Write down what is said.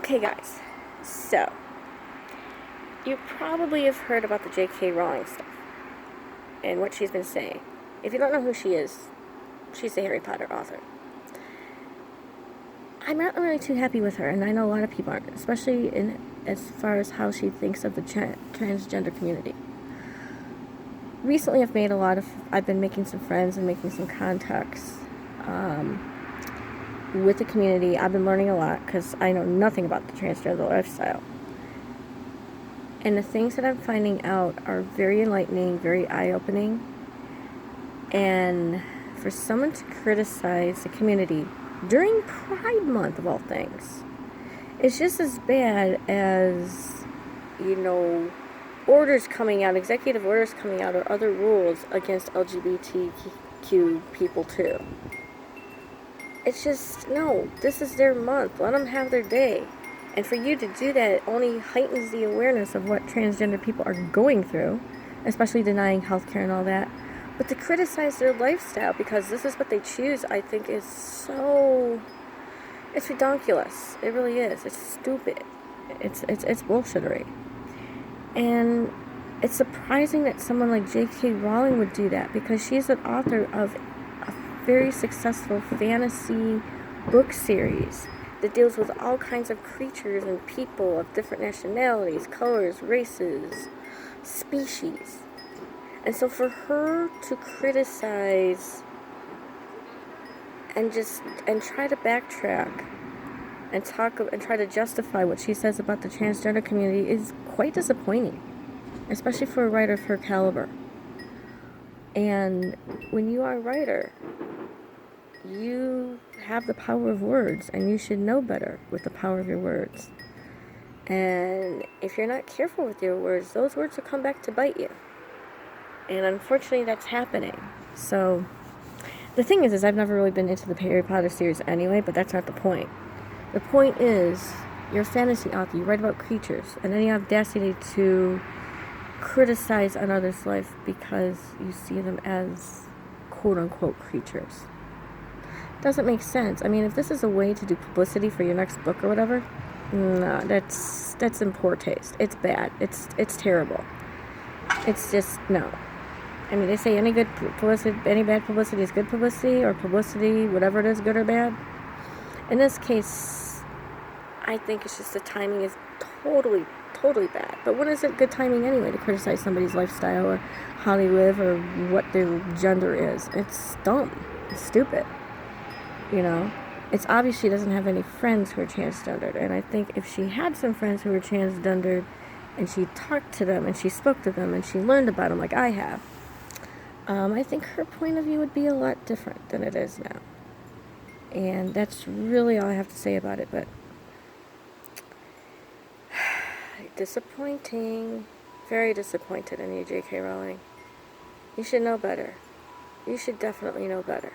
Okay, guys, so you probably have heard about the J.K. Rowling stuff and what she's been saying. If you don't know who she is, she's the Harry Potter author. I'm not really too happy with her, and I know a lot of people aren't, especially in as far as how she thinks of the transgender community. Recently, I've been making some friends and making some contacts with the community. I've been learning a lot because I know nothing about the transgender lifestyle. And the things that I'm finding out are very enlightening, very eye-opening. And for someone to criticize the community during Pride Month, of all things, it's just as bad as, orders coming out, executive orders coming out, or other rules against LGBTQ people, too. It's just, no, this is their month. Let them have their day. And for you to do that, it only heightens the awareness of what transgender people are going through, especially denying healthcare and all that. But to criticize their lifestyle because this is what they choose, I think is it's ridiculous. It really is. It's stupid. It's bullshittery. And it's surprising that someone like J.K. Rowling would do that because she's an author of a very successful fantasy book series that deals with all kinds of creatures and people of different nationalities, colors, races, species. And so for her to criticize and try to backtrack and try to justify what she says about the transgender community is quite disappointing, especially for a writer of her caliber. And when you are a writer, you have the power of words, and you should know better with the power of your words. And if you're not careful with your words, those words will come back to bite you. And unfortunately, that's happening. So, the thing is I've never really been into the Harry Potter series anyway, but that's not the point. The point is, you're a fantasy author, you write about creatures, and then you have audacity to criticize another's life because you see them as quote-unquote creatures. Doesn't make sense. I mean, if this is a way to do publicity for your next book or whatever, no, that's in poor taste. It's bad. It's terrible. It's just, no. I mean, they say any good publicity, any bad publicity is good publicity, or publicity, whatever it is, good or bad. In this case, I think it's just the timing is totally bad. But when is it good timing anyway to criticize somebody's lifestyle or how they live or what their gender is? It's dumb. It's stupid. It's obvious she doesn't have any friends who are transgendered, and I think if she had some friends who were transgendered and she talked to them and she spoke to them and she learned about them like I have, I think her point of view would be a lot different than it is now. And that's really all I have to say about it, but disappointing. Very disappointed in you, J.K. Rowling. You should know better. You should definitely know better.